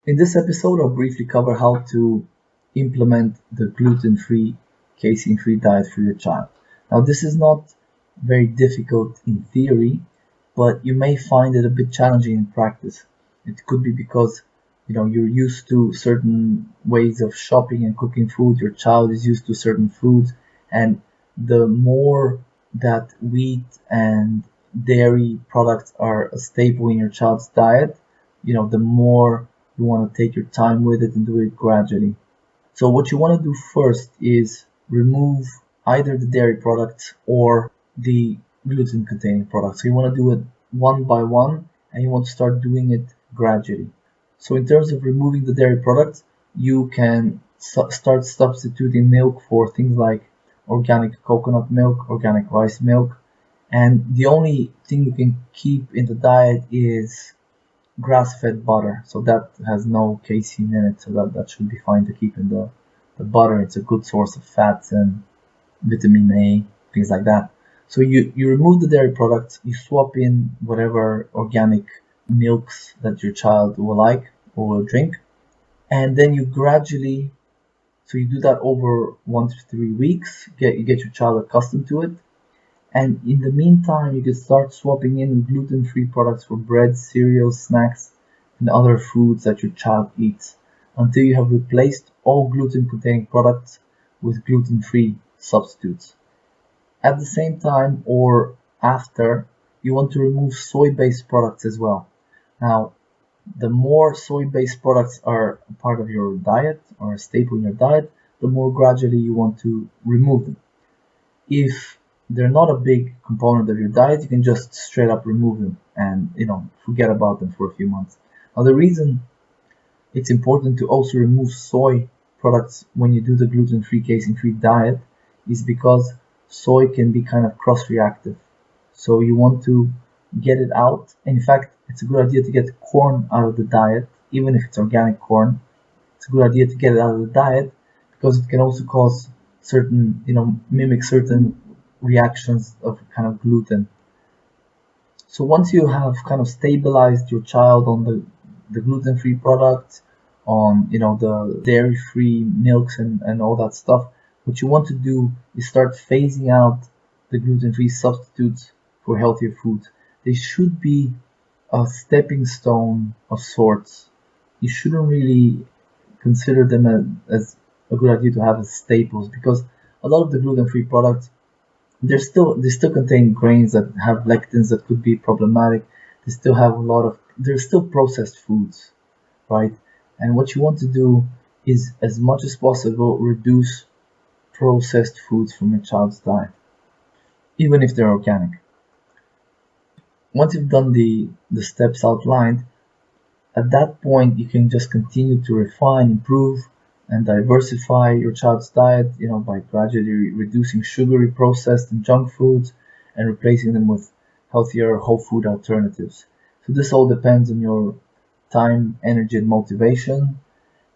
In this episode, I'll briefly cover how to implement the gluten-free, casein-free diet for your child. Now, this is not very difficult in theory, but you may find it a bit challenging in practice. It could be because you're used to certain ways of shopping and cooking food, your child is used to certain foods, and the more that wheat and dairy products are a staple in your child's diet, the more you want to take your time with it and do it gradually. So what you want to do first is remove either the dairy products or the gluten containing products. So you want to do it one by one, and you want to start doing it gradually. So in terms of removing the dairy products, you can start substituting milk for things like organic coconut milk, organic rice milk, and the only thing you can keep in the diet is grass-fed butter, so that has no casein in it, so that should be fine to keep in the butter. It's a good source of fats and vitamin A, things like that. So you remove the dairy products, you swap in whatever organic milks that your child will like or will drink, and then you gradually, so you do that over 1 to 3 weeks, you get your child accustomed to it. And in the meantime, you can start swapping in gluten-free products for bread, cereals, snacks, and other foods that your child eats until you have replaced all gluten-containing products with gluten-free substitutes. At the same time or after, you want to remove soy-based products as well. Now, the more soy-based products are a part of your diet or a staple in your diet, the more gradually you want to remove them. If they're not a big component of your diet, you can just straight up remove them and forget about them for a few months. Now, the reason it's important to also remove soy products when you do the gluten-free, casein-free diet is because soy can be kind of cross-reactive. So you want to get it out. In fact, it's a good idea to get corn out of the diet, even if it's organic corn. It's a good idea to get it out of the diet because it can also cause certain, mimic certain reactions of kind of gluten. So once you have kind of stabilized your child on the gluten-free products, on the dairy-free milks and all that stuff, what you want to do is start phasing out the gluten-free substitutes for healthier foods. They should be a stepping stone of sorts. You shouldn't really consider them as a good idea to have as staples because a lot of the gluten-free products they still contain grains that have lectins that could be problematic. They're still processed foods, right? And what you want to do is, as much as possible, reduce processed foods from your child's diet, even if they're organic. Once you've done the steps outlined, at that point you can just continue to refine, improve, and diversify your child's diet, by gradually reducing sugary, processed, and junk foods and replacing them with healthier whole food alternatives. So this all depends on your time, energy, and motivation.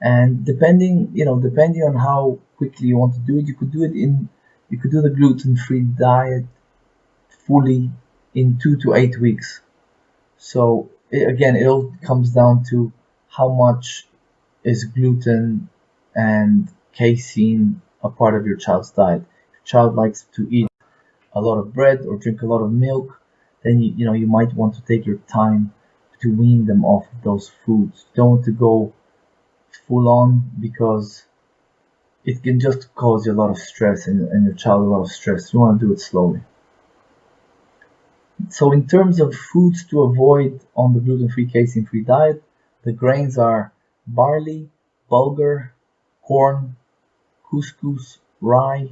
And depending on how quickly you want to do it, you could do the gluten-free diet fully in 2 to 8 weeks. So again, it all comes down to how much is gluten and casein a part of your child's diet. If your child likes to eat a lot of bread or drink a lot of milk, then you might want to take your time to wean them off of those foods. You don't want to go full on because it can just cause you a lot of stress and your child a lot of stress. You want to do it slowly. So in terms of foods to avoid on the gluten-free, casein-free diet, the grains are barley, bulgur, corn, couscous, rye,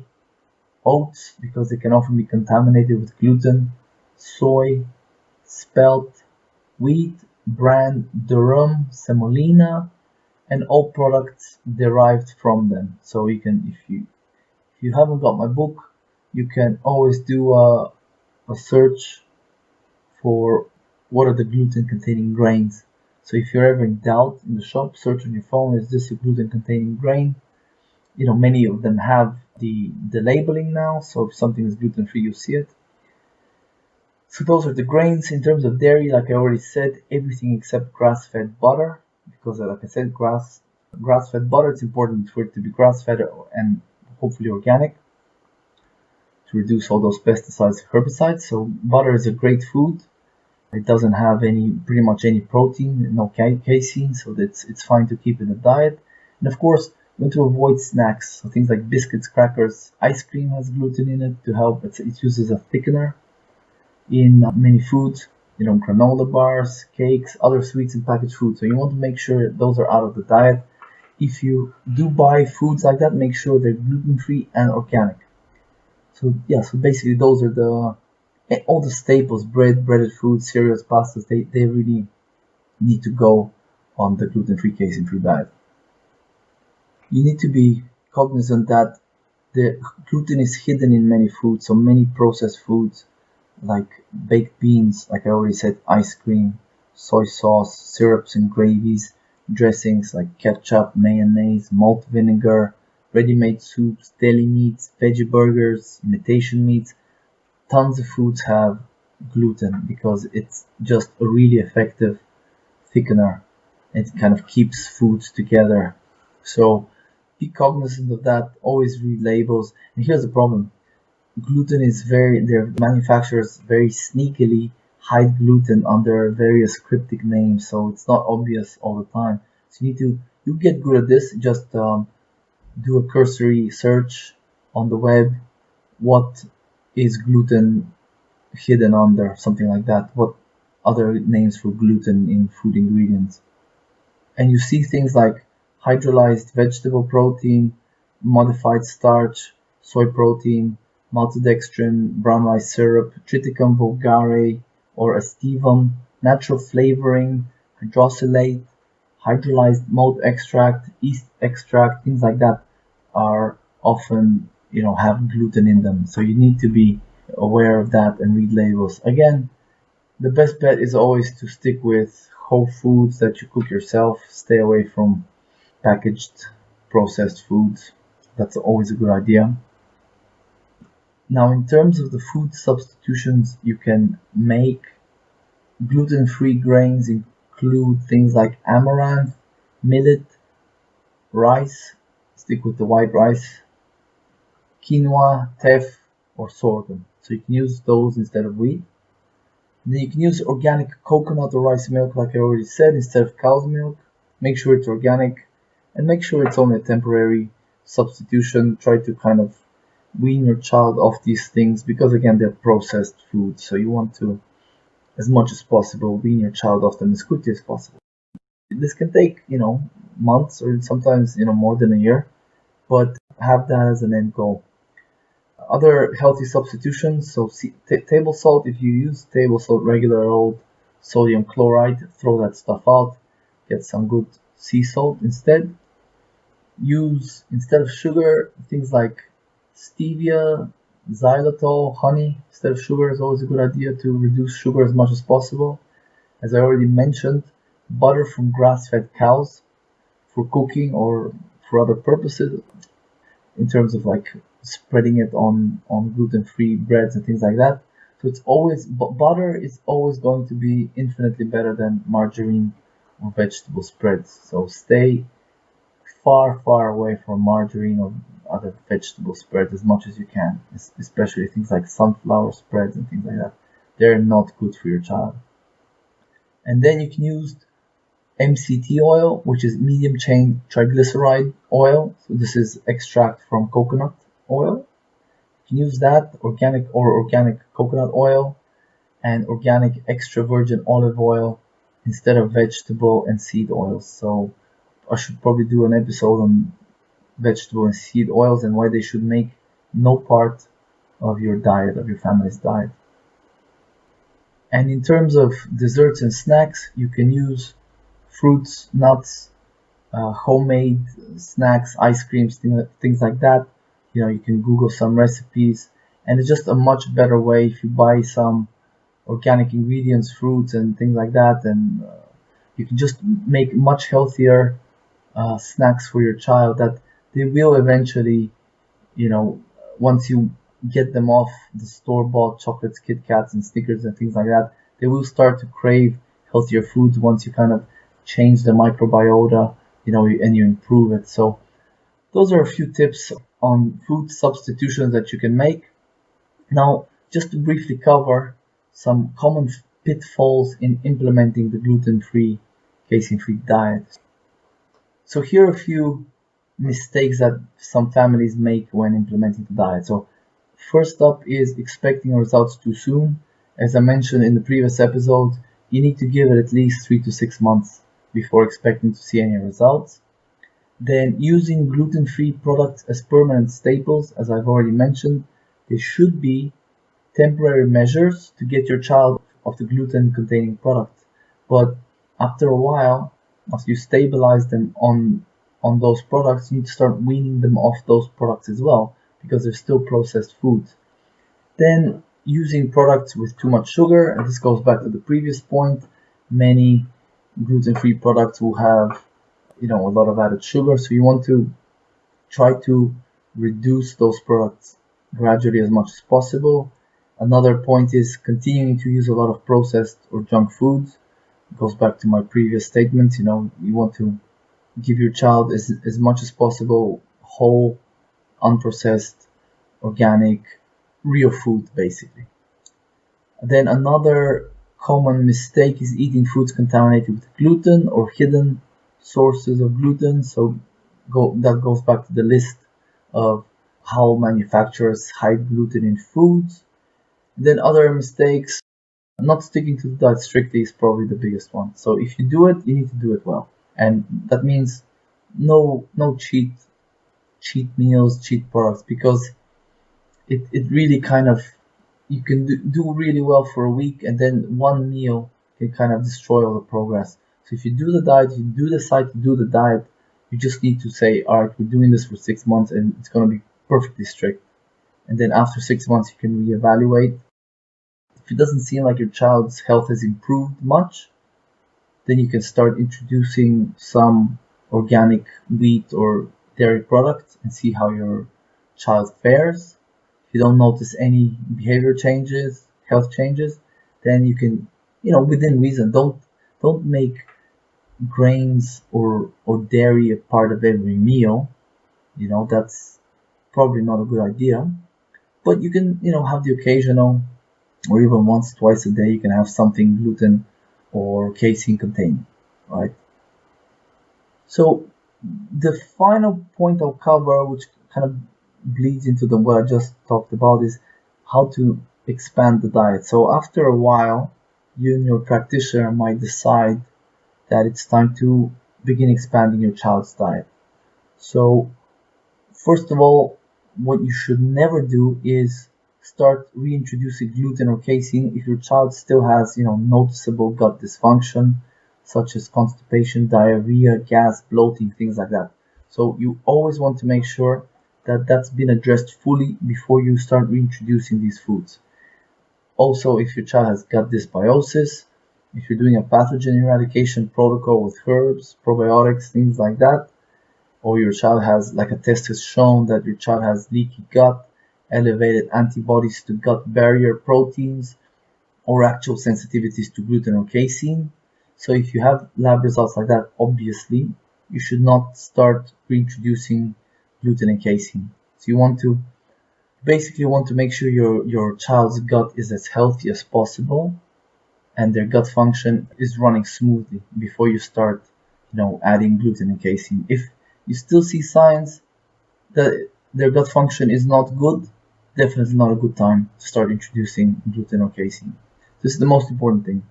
oats, because they can often be contaminated with gluten, soy, spelt, wheat, bran, durum, semolina, and all products derived from them. So you can, if you haven't got my book, you can always do a search for what are the gluten-containing grains. So if you're ever in doubt in the shop, search on your phone, is this a gluten-containing grain? Many of them have the labeling now, so if something is gluten-free, you see it. So those are the grains. In terms of dairy, like I already said, everything except grass-fed butter. because, like I said, grass-fed butter, it's important for it to be grass-fed and hopefully organic to reduce all those pesticides, herbicides. So butter is a great food. It doesn't have pretty much any protein, no casein, so it's fine to keep in the diet. And of course, you want to avoid snacks, so things like biscuits, crackers, ice cream has gluten in it to help. It's used as a thickener in many foods, granola bars, cakes, other sweets and packaged foods. So you want to make sure those are out of the diet. If you do buy foods like that, make sure they're gluten-free and organic. So yeah, so basically those are all the staples: bread, breaded foods, cereals, pastas. They really need to go on the gluten-free, casein-free diet. You need to be cognizant that the gluten is hidden in many foods. So many processed foods like baked beans, like I already said, ice cream, soy sauce, syrups and gravies, dressings like ketchup, mayonnaise, malt vinegar, ready-made soups, deli meats, veggie burgers, imitation meats. Tons of foods have gluten because it's just a really effective thickener. It kind of keeps foods together. So be cognizant of that. Always read labels. And here's the problem: gluten is their manufacturers very sneakily hide gluten under various cryptic names, so it's not obvious all the time. So you get good at this. Just do a cursory search on the web. What is gluten hidden under? Something like that. What other names for gluten in food ingredients? And you see things like hydrolyzed vegetable protein, modified starch, soy protein, maltodextrin, brown rice syrup, triticum vulgare or estivum, natural flavoring, hydrolysate, hydrolyzed malt extract, yeast extract, things like that are often, have gluten in them. So you need to be aware of that and read labels. Again, the best bet is always to stick with whole foods that you cook yourself. Stay away from packaged processed foods. That's always a good idea. Now, in terms of the food substitutions you can make, gluten-free grains include things like amaranth, millet, rice, stick with the white rice, quinoa, teff, or sorghum. So you can use those instead of wheat. And then you can use organic coconut or rice milk, like I already said, instead of cow's milk. Make sure it's organic and make sure it's only a temporary substitution. Try to kind of wean your child off these things because, again, they're processed foods. So you want to, as much as possible, wean your child off them as quickly as possible. This can take, months or sometimes, more than a year, but have that as an end goal. Other healthy substitutions, so table salt, if you use table salt, regular old sodium chloride, throw that stuff out, get some good sea salt instead. Use, instead of sugar, things like stevia, xylitol, honey instead of sugar is always a good idea to reduce sugar as much as possible. As I already mentioned, butter from grass-fed cows for cooking or for other purposes, in terms of like spreading it on gluten-free breads and things like that. So it's always, butter is always going to be infinitely better than margarine or vegetable spreads. So stay far away from margarine or other vegetable spreads as much as you can, especially things like sunflower spreads and things like that. They're not good for your child. And then you can use MCT oil, which is medium chain triglyceride oil. So this is extract from coconut oil. You can use that, organic coconut oil, and organic extra virgin olive oil instead of vegetable and seed oils. So I should probably do an episode on vegetable and seed oils and why they should make no part of your diet, of your family's diet. And in terms of desserts and snacks, you can use fruits, nuts, homemade snacks, ice creams, things like that. You can Google some recipes, and it's just a much better way if you buy some organic ingredients, fruits, and things like that, and you can just make much healthier snacks for your child that they will eventually, once you get them off the store-bought chocolates, Kit Kats, and Snickers and things like that, they will start to crave healthier foods once you kind of change the microbiota, and you improve it. So those are a few tips on food substitutions that you can make. Now, just to briefly cover some common pitfalls in implementing the gluten-free, casein-free diet. So here are a few mistakes that some families make when implementing the diet. So first up is expecting results too soon. As I mentioned in the previous episode, you need to give it at least 3 to 6 months before expecting to see any results. Then using gluten-free products as permanent staples, as I've already mentioned, they should be temporary measures to get your child off the gluten-containing product. But after a while, after you stabilize them on those products, you need to start weaning them off those products as well, because they're still processed foods. Then using products with too much sugar, and this goes back to the previous point, many gluten-free products will have a lot of added sugar, so you want to try to reduce those products gradually as much as possible. Another point is continuing to use a lot of processed or junk foods. It goes back to my previous statement. You want to give your child as much as possible whole, unprocessed, organic, real food, basically. Then another common mistake is eating foods contaminated with gluten or hidden sources of gluten. So that goes back to the list of how manufacturers hide gluten in foods. Then other mistakes, not sticking to the diet strictly is probably the biggest one. So if you do it, you need to do it well. And that means no cheat meals, cheat products, because it really kind of, you can do really well for a week, and then one meal can kind of destroy all the progress. So if you do the diet, you do decide to do the diet, you just need to say, all right, we're doing this for 6 months and it's going to be perfectly strict. And then after 6 months, you can reevaluate. If it doesn't seem like your child's health has improved much, then you can start introducing some organic wheat or dairy products and see how your child fares. If you don't notice any behavior changes, health changes, then you can, within reason, don't make grains or dairy a part of every meal. That's probably not a good idea. But you can, have the occasional, or even once, twice a day, you can have something gluten or casein containing, right? So the final point I'll cover, which kind of bleeds into what I just talked about, is how to expand the diet. So after a while, you and your practitioner might decide that it's time to begin expanding your child's diet. So first of all, what you should never do is start reintroducing gluten or casein if your child still has, noticeable gut dysfunction, such as constipation, diarrhea, gas, bloating, things like that. So you always want to make sure that that's been addressed fully before you start reintroducing these foods. Also, if your child has gut dysbiosis, if you're doing a pathogen eradication protocol with herbs, probiotics, things like that, or your child has, like a test has shown that your child has leaky gut, elevated antibodies to gut barrier proteins, or actual sensitivities to gluten or casein. So if you have lab results like that, obviously, you should not start reintroducing gluten and casein. So you want to make sure your child's gut is as healthy as possible and their gut function is running smoothly before you start, adding gluten and casein. If you still see signs that their gut function is not good, definitely not a good time to start introducing gluten or casein. This is the most important thing.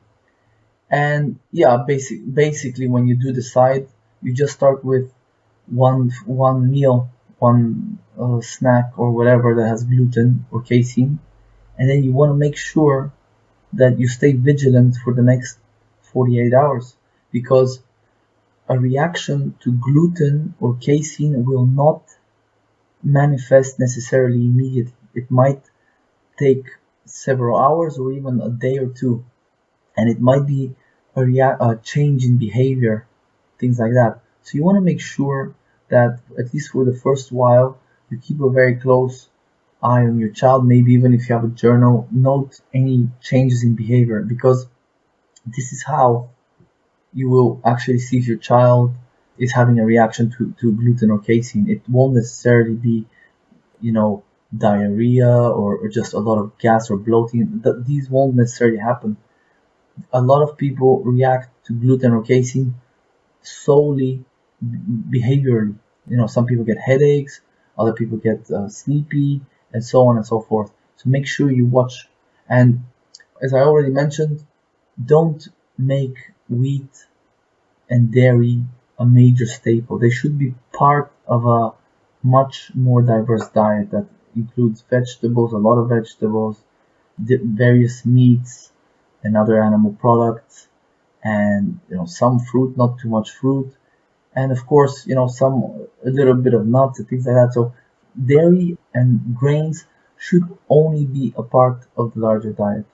And yeah, basically when you do decide, you just start with one meal, one snack or whatever that has gluten or casein, and then you want to make sure that you stay vigilant for the next 48 hours, because a reaction to gluten or casein will not manifest necessarily immediately. It might take several hours or even a day or two, and it might be a change in behavior, things like that. So you want to make sure that at least for the first while, you keep a very close eye on your child. Maybe even if you have a journal, note any changes in behavior, because this is how you will actually see if your child is having a reaction to gluten or casein. It won't necessarily be, diarrhea or just a lot of gas or bloating. These won't necessarily happen. A lot of people react to gluten or casein solely behaviorally. Some people get headaches, other people get sleepy, and so on and so forth. So make sure you watch. And as I already mentioned, don't make wheat and dairy a major staple. They should be part of a much more diverse diet that includes vegetables, a lot of vegetables, various meats and other animal products, and some fruit, not too much fruit, and of course a little bit of nuts and things like that. So dairy and grains should only be a part of the larger diet.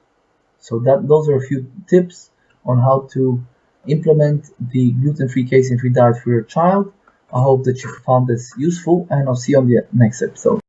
So those are a few tips on how to implement the gluten-free casein-free diet for your child. I hope that you found this useful, and I'll see you on the next episode.